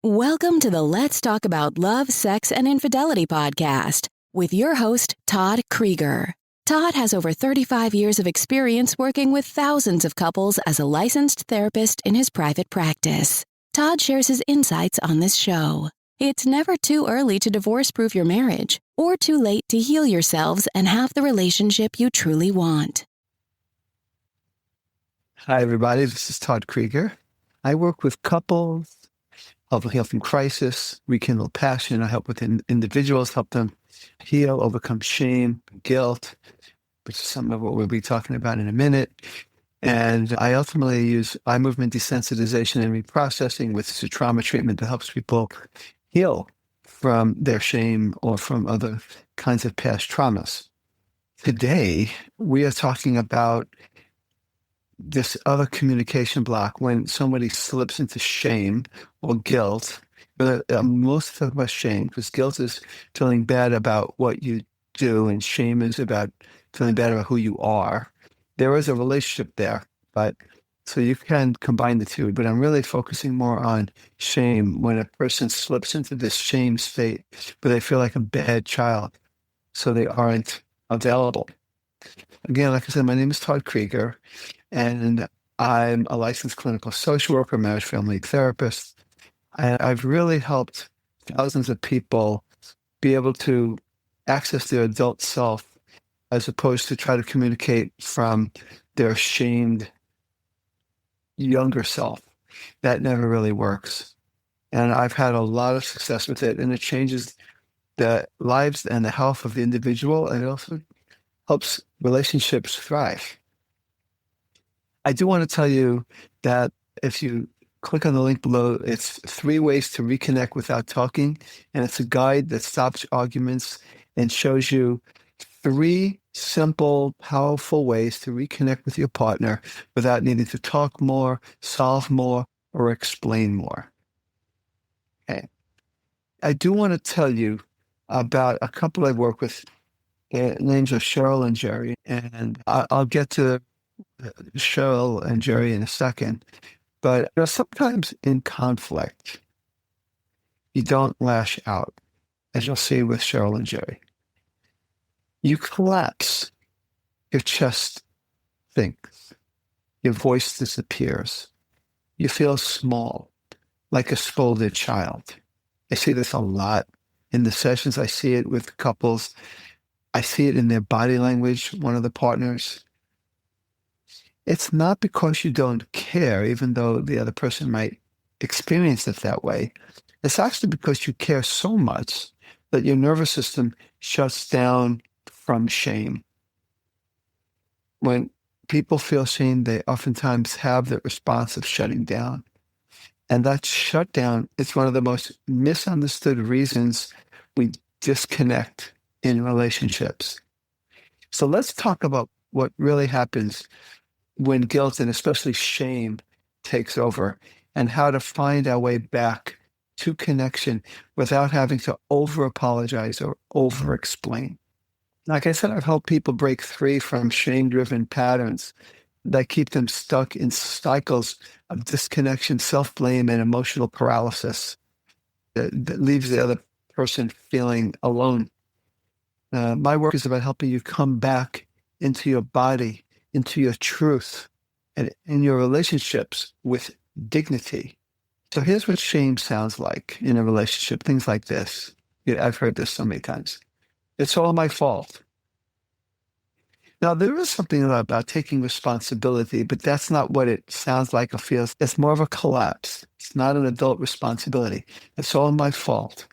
Welcome to the Let's Talk About Love, Sex, and Infidelity podcast with your host, Todd Krieger. Todd has over 35 years of experience working with thousands of couples as a licensed therapist in his private practice. Todd shares his insights on this show. It's never too early to divorce-proof your marriage or too late to heal yourselves and have the relationship you truly want. Hi, everybody. This is Todd Krieger. I work with couples, help them heal from crisis, rekindle passion. I help with individuals, help them heal, overcome shame, guilt, which is some of what we'll be talking about in a minute. And I ultimately use eye movement desensitization and reprocessing with trauma treatment that helps people heal from their shame or from other kinds of past traumas. Today, we are talking about this other communication block when somebody slips into shame or guilt. But most of us shame, because guilt is feeling bad about what you do, and shame is about feeling bad about who you are. There is a relationship there, but so you can combine the two. But I'm really focusing more on shame when a person slips into this shame state, but they feel like a bad child, so they aren't available. Again, like I said, my name is Todd Krieger, and I'm a licensed clinical social worker, marriage family therapist. I've really helped thousands of people be able to access their adult self as opposed to try to communicate from their shamed younger self. That never really works. And I've had a lot of success with it, and it changes the lives and the health of the individual, and it also helps relationships thrive. I do want to tell you that if you click on the link below, it's 3 ways to reconnect without talking, and it's a guide that stops arguments and shows you 3 simple, powerful ways to reconnect with your partner without needing to talk more, solve more, or explain more. Okay. I do want to tell you about a couple I work with. Their names are Cheryl and Jerry, and I'll get to Cheryl and Jerry in a second. But sometimes in conflict, you don't lash out, as you'll see with Cheryl and Jerry. You collapse. Your chest sinks. Your voice disappears. You feel small, like a scolded child. I see this a lot in the sessions. I see it with couples. I see it in their body language, one of the partners. It's not because you don't care, even though the other person might experience it that way. It's actually because you care so much that your nervous system shuts down from shame. When people feel shame, they oftentimes have the response of shutting down. And that shutdown is one of the most misunderstood reasons we disconnect in relationships. So let's talk about what really happens when guilt and especially shame takes over, and how to find our way back to connection without having to over-apologize or over-explain. Like I said, I've helped people break free from shame-driven patterns that keep them stuck in cycles of disconnection, self-blame, and emotional paralysis that leaves the other person feeling alone. My work is about helping you come back into your body, into your truth, and in your relationships with dignity. So here's what shame sounds like in a relationship, things like this. Yeah, I've heard this so many times. It's all my fault. Now, there is something about taking responsibility, but that's not what it sounds like or feels. It's more of a collapse. It's not an adult responsibility. It's all my fault.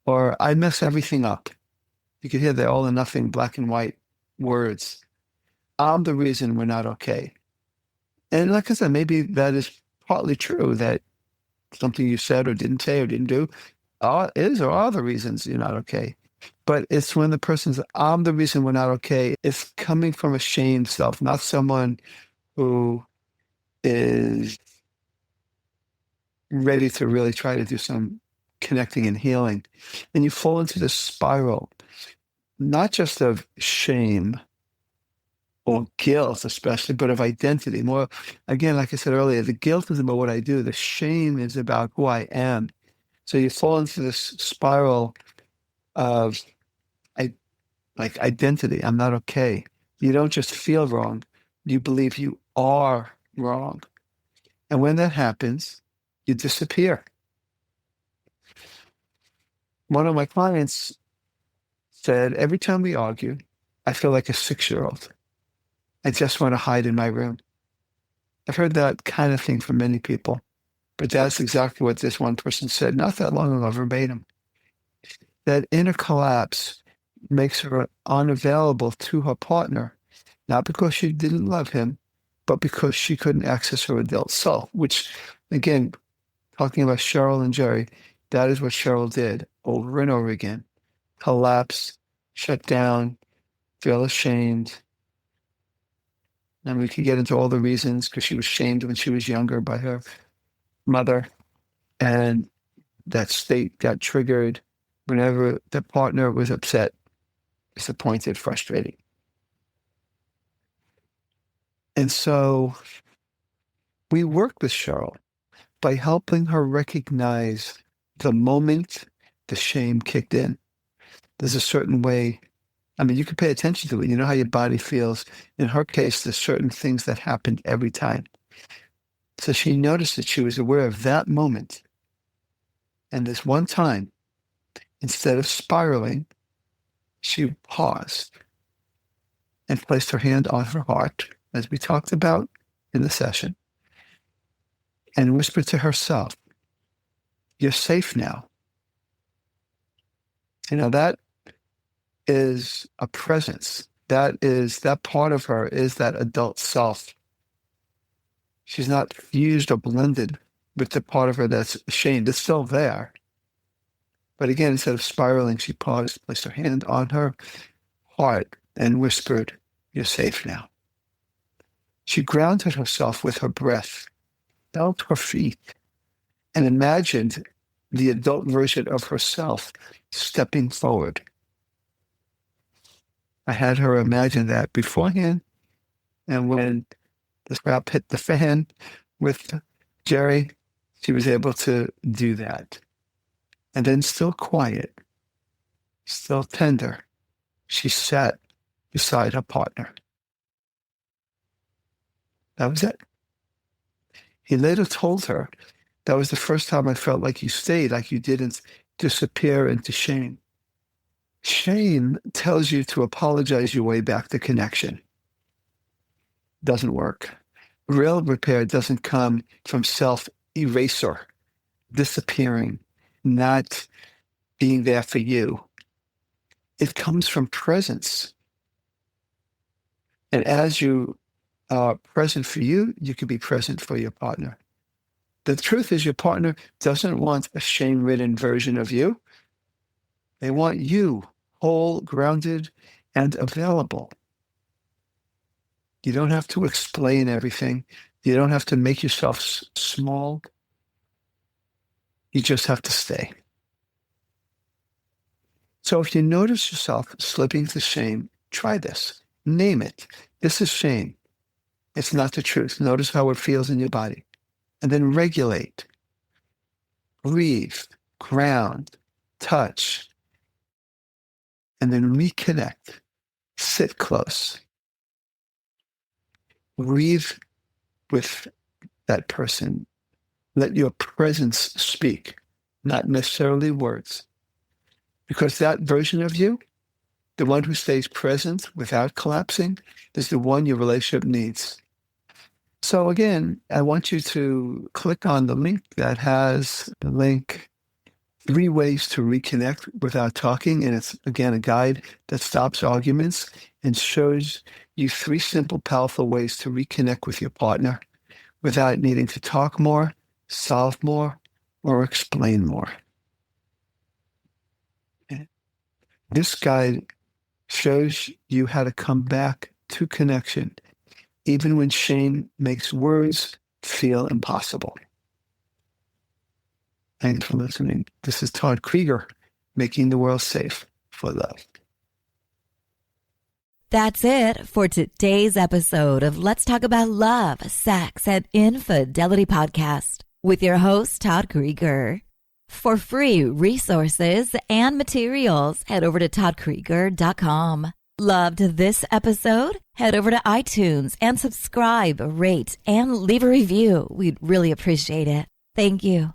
Or I mess everything up. You can hear the all or nothing black and white words. I'm the reason we're not okay. And like I said, maybe that is partly true, that something you said or didn't say or didn't do is or are the reasons you're not okay. But it's when the person's, I'm the reason we're not okay, it's coming from a shamed self, not someone who is ready to really try to do some connecting and healing. And you fall into this spiral, not just of shame or guilt especially, but of identity. More, again, like I said earlier, the guilt is about what I do. The shame is about who I am. So you fall into this spiral of like identity. I'm not okay. You don't just feel wrong. You believe you are wrong. And when that happens, you disappear. One of my clients said, every time we argue, I feel like a 6-year-old. I just want to hide in my room. I've heard that kind of thing from many people, but that's exactly what this one person said not that long ago, verbatim. That inner collapse makes her unavailable to her partner, not because she didn't love him, but because she couldn't access her adult self, which, again, talking about Cheryl and Jerry, that is what Cheryl did over and over again. Collapse, shut down, feel ashamed. And we could get into all the reasons because she was shamed when she was younger by her mother. And that state got triggered whenever the partner was upset, disappointed, frustrated. And so we worked with Cheryl by helping her recognize the moment the shame kicked in. There's a certain way, I mean, you can pay attention to it. You know how your body feels. In her case, there's certain things that happened every time. So she noticed that she was aware of that moment. And this one time, instead of spiraling, she paused and placed her hand on her heart, as we talked about in the session, and whispered to herself, "You're safe now." You know, that is a presence. That part of her is that adult self. She's not fused or blended with the part of her that's ashamed. It's still there. But again, instead of spiraling, she paused, placed her hand on her heart, and whispered, "You're safe now." She grounded herself with her breath, felt her feet, and imagined the adult version of herself stepping forward. I had her imagine that beforehand, and when the scrap hit the fan with Jerry, she was able to do that. And then, still quiet, still tender, she sat beside her partner. That was it. He later told her, "That was the first time I felt like you stayed, like you didn't disappear into shame." Shame tells you to apologize your way back to connection. Doesn't work. Real repair doesn't come from self-erasure, disappearing, not being there for you. It comes from presence. And as you are present for you, you can be present for your partner. The truth is, your partner doesn't want a shame-ridden version of you. They want you whole, grounded, and available. You don't have to explain everything. You don't have to make yourself small. You just have to stay. So if you notice yourself slipping into shame, try this. Name it. This is shame. It's not the truth. Notice how it feels in your body. And then regulate. Breathe. Ground. Touch. And then reconnect. Sit close. Breathe with that person. Let your presence speak, not necessarily words. Because that version of you, the one who stays present without collapsing, is the one your relationship needs. So again, I want you to click on the link that has the link 3 ways to reconnect without talking. And it's, again, a guide that stops arguments and shows you 3 simple, powerful ways to reconnect with your partner without needing to talk more, solve more, or explain more. This guide shows you how to come back to connection, even when shame makes words feel impossible. Thanks for listening. This is Todd Krieger, making the world safe for love. That's it for today's episode of Let's Talk About Love, Sex, and Infidelity podcast with your host, Todd Krieger. For free resources and materials, head over to toddkrieger.com. Loved this episode? Head over to iTunes and subscribe, rate, and leave a review. We'd really appreciate it. Thank you.